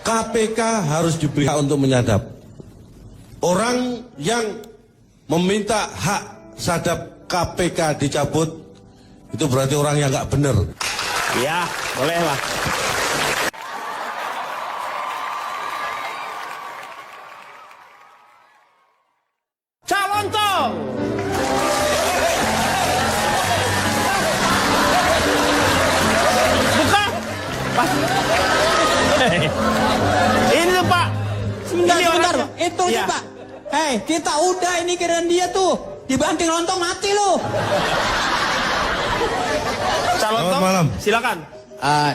KPK harus diberi hak untuk menyadap. Orang yang meminta hak sadap KPK dicabut, itu berarti orang yang nggak benar. Ya, boleh lah. Calon tong. Buka. Pak. Ini tuh Pak. Sebentar. Itu ya. sih Pak. Hei, kita udah ini kirain dia tuh. Dibanting lontong mati lu. Calon tong. Malam. Silakan.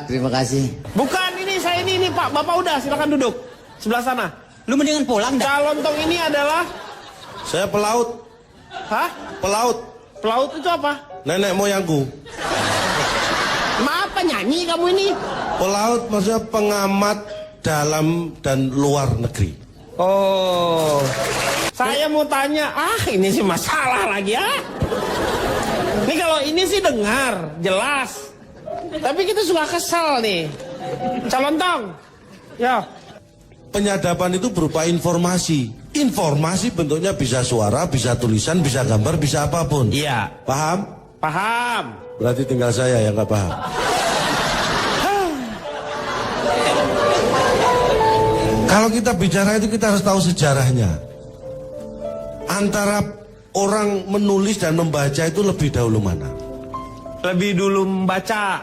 Terima kasih. Bukan ini saya ini Pak. Bapak udah silakan duduk sebelah sana. Lu mendingan pulang dah. Calon tong ini adalah Saya pelaut. hah? Pelaut. Pelaut itu apa? Nenek moyangku. Maaf penyanyi kamu ini. Pelaut maksudnya pengamat dalam dan luar negeri. Oh. Saya mau tanya, ini sih masalah lagi ya. Ini kalau ini sih dengar, jelas. Tapi kita suka kesel nih. Calon tong. Ya. Penyadapan itu berupa informasi. Informasi bentuknya bisa suara, bisa tulisan, bisa gambar, bisa apapun. Iya. Paham? Paham. Berarti tinggal saya yang nggak paham. Kalau kita bicara itu kita harus tahu sejarahnya. Antara orang menulis dan membaca itu lebih dahulu mana? Lebih dulu membaca.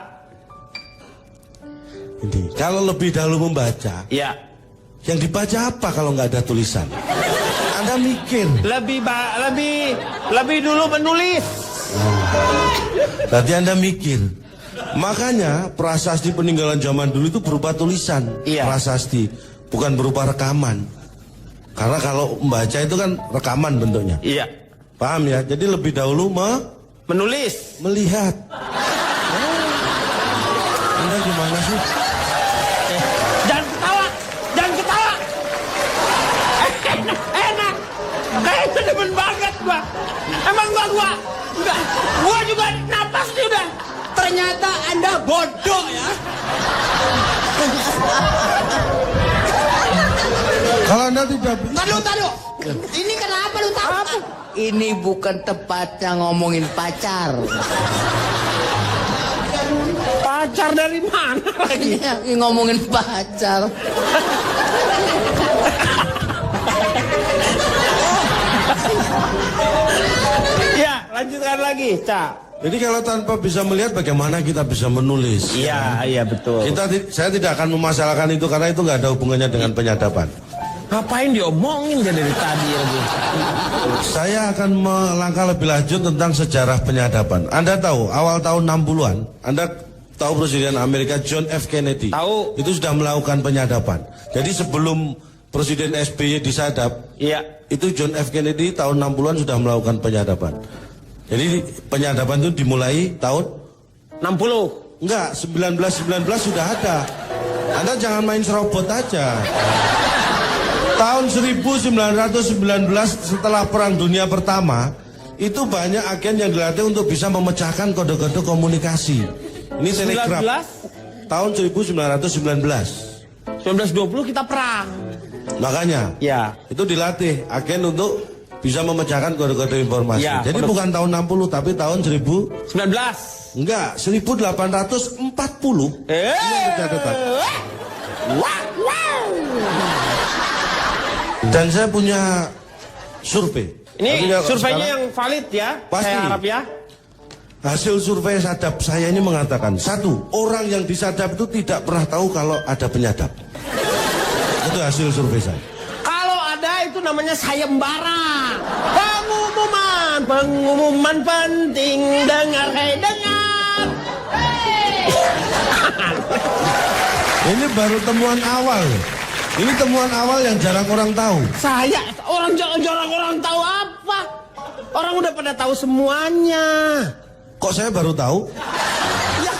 Ini. Kalau lebih dahulu membaca, Iya. yang dibaca apa kalau nggak ada tulisan? Anda mikir. Lebih dulu menulis. Berarti Anda mikir. Makanya prasasti peninggalan zaman dulu itu berupa tulisan. Iya. Prasasti, bukan berupa rekaman. Karena kalau membaca itu kan rekaman bentuknya. Iya. Paham ya? Jadi lebih dahulu Menulis. melihat. Anda gimana sih? Jangan ketawa. Jangan ketawa. Enak. Kayaknya demen banget gua. Emang gua enggak. Gua juga napas nih udah. Ternyata Anda bodoh ya. Kalau Anda tidak... Taduh. Ini kenapa lu tahu? Ini bukan tempatnya ngomongin pacar. Pacar dari mana lagi? Ini ngomongin pacar. Ya, lanjutkan lagi, Cak. Jadi kalau tanpa bisa melihat bagaimana kita bisa menulis? Iya betul. Saya tidak akan memasalahkan itu karena itu nggak ada hubungannya dengan penyadapan. Ngapain diomongin dia dari tadi lagi? Saya akan melangkah lebih lanjut tentang sejarah penyadapan. Anda tahu, awal tahun 60-an, Anda tahu Presiden Amerika John F. Kennedy? Tahu. Itu sudah melakukan penyadapan. Jadi sebelum Presiden SBY disadap, Iya. itu John F. Kennedy tahun 60-an sudah melakukan penyadapan. Jadi penyadapan itu dimulai tahun 60. enggak, 1919 sudah ada. Anda jangan main serobot aja. Tahun 1919 setelah Perang Dunia Pertama, itu banyak agen yang dilatih untuk bisa memecahkan kode-kode komunikasi. Ini telegraf. 19? Tahun 1919. 1920 kita perang. Makanya, Ya. itu dilatih agen untuk bisa memecahkan kode-kode informasi. Ya, Jadi bukan tahun 60 tapi tahun 19. enggak, 1840. Ini catatan. Wow. Dan saya punya survei. Ini Tapi surveinya sekarang yang valid ya. Pasti. Saya harap ya. hasil survei sadap saya ini mengatakan, satu, orang yang disadap itu tidak pernah tahu kalau ada penyadap. Itu hasil survei saya. Kalau ada itu namanya sayembara. Pengumuman penting, dengar. Ini baru temuan awal. Ini temuan awal yang jarang orang tahu. Jarang orang tahu apa? Orang udah pada tahu semuanya. Kok saya baru tahu? Ya,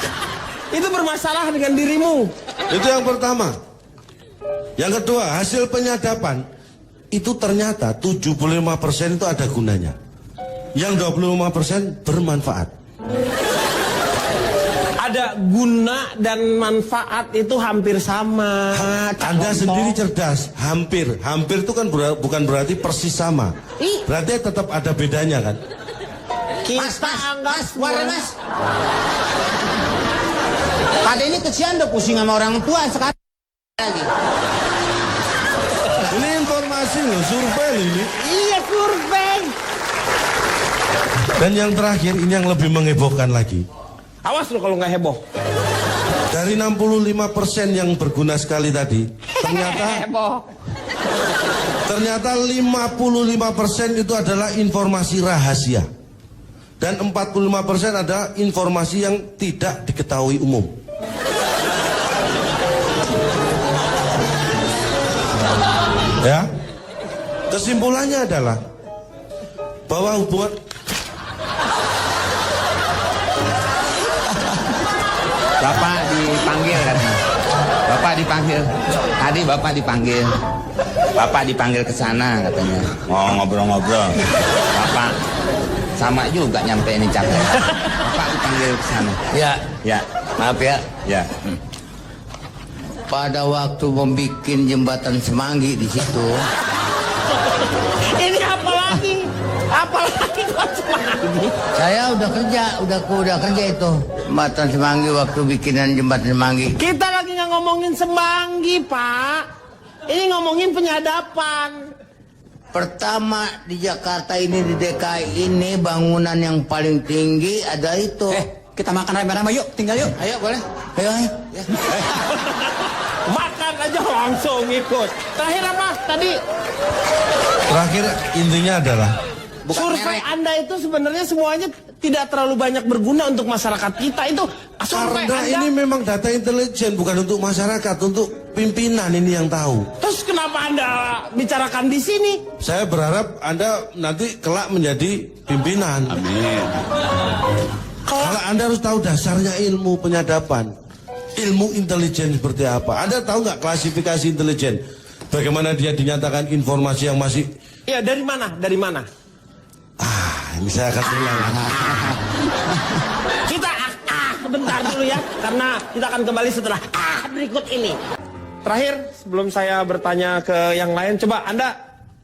itu bermasalah dengan dirimu. Itu yang pertama. Yang kedua, hasil penyadapan itu ternyata 75% itu ada gunanya. Yang 25% bermanfaat. ada guna dan manfaat itu hampir sama. Anda sendiri cerdas, hampir. Hampir itu kan bukan berarti persis sama. Berarti tetap ada bedanya kan? Kita anggap Warna mas. Pada ini kesian udah pusing sama orang tua sekarang lagi. Ini informasi loh, survei loh ini. Iya, survei. Dan yang terakhir, ini yang lebih menghebohkan lagi. Awas lo kalau nggak heboh. Dari 65% yang berguna sekali tadi, ternyata 55% itu adalah informasi rahasia. Dan 45% adalah informasi yang tidak diketahui umum. Ya, kesimpulannya adalah bahwa hubungan Bapak dipanggil katanya. Bapak dipanggil. Tadi Bapak dipanggil. Bapak dipanggil ke sana katanya. Mau ngobrol-ngobrol. Bapak sama juga nyampe ini capek. Bapak dipanggil ke sana. Ya, Ya, maaf ya. ya. Pada waktu membuat jembatan Semanggi di situ, Ini apa lagi? Apa lagi kok Semanggi? saya udah kerja itu jembatan Semanggi waktu bikinan jembatan Semanggi. Kita lagi nggak ngomongin Semanggi, Pak. Ini ngomongin penyadapan. Pertama di Jakarta ini, di DKI ini bangunan yang paling tinggi ada itu. Kita makan rame-rame yuk, tinggal yuk. Ayo boleh. Ayo. Makan aja langsung ikut. Terakhir apa tadi? terakhir intinya adalah Survei Anda itu sebenarnya semuanya tidak terlalu banyak berguna untuk masyarakat kita. Itu survei karena Anda. ini memang data intelijen, bukan untuk masyarakat, untuk pimpinan ini yang tahu. Terus kenapa Anda bicarakan di sini? Saya berharap Anda nanti kelak menjadi pimpinan. Amin. Kalau Anda harus tahu dasarnya ilmu penyadapan, ilmu intelijen seperti apa. Anda tahu nggak klasifikasi intelijen? Bagaimana dia dinyatakan informasi yang masih... Ya dari mana? Dari mana? Ini saya akan ulang. Kita sebentar dulu ya, karena kita akan kembali setelah berikut ini. Terakhir, sebelum saya bertanya ke yang lain, coba Anda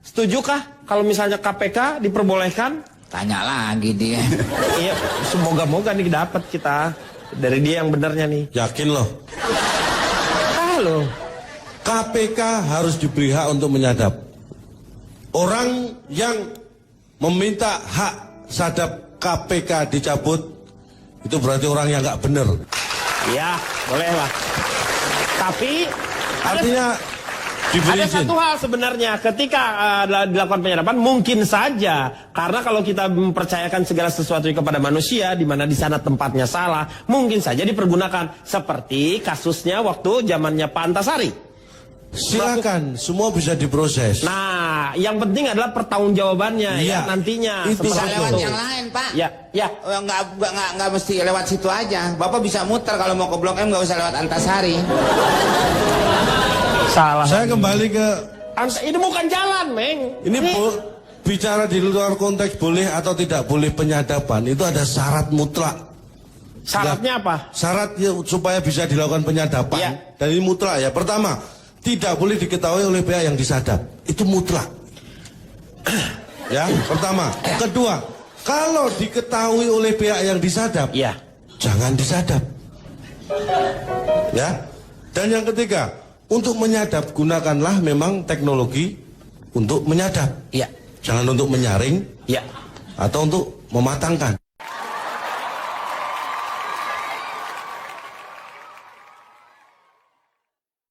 setujukah kalau misalnya KPK diperbolehkan? Tanya lagi dia. Iya, semoga-moga nih dapat kita dari dia yang benarnya nih. Yakin loh, Halo. KPK harus diberi hak untuk menyadap. Orang yang meminta hak sadap KPK dicabut, itu berarti orang yang nggak benar. Ya, boleh lah. Tapi Artinya diberi ada izin. satu hal sebenarnya ketika dilakukan penyadapan mungkin saja karena kalau kita mempercayakan segala sesuatu kepada manusia di mana di sana tempatnya salah, mungkin saja dipergunakan seperti kasusnya waktu zamannya Pak Antasari. Silakan, semua bisa diproses. Nah, yang penting adalah pertanggungjawabannya Iya. ya nantinya. Itu Bisa Seperti lewat betul. yang lain, Pak. Ya, ya. Nggak mesti lewat situ aja. Bapak bisa muter kalau mau ke Blok M, nggak usah lewat Antasari. Salah. Saya kembali ke Ini bukan jalan, Meng. ini bicara di luar konteks boleh atau tidak boleh penyadapan, itu ada syarat mutlak. Syaratnya apa? Syarat supaya bisa dilakukan penyadapan. Iya. Dan ini mutlak ya. Pertama, tidak boleh diketahui oleh pihak yang disadap. Itu mutlak. Ya, pertama. Kedua, kalau diketahui oleh pihak yang disadap, Iya. jangan disadap. Ya. Dan yang ketiga, untuk menyadap gunakanlah memang teknologi untuk menyadap. Iya. Jangan untuk menyaring Iya. atau untuk mematangkan.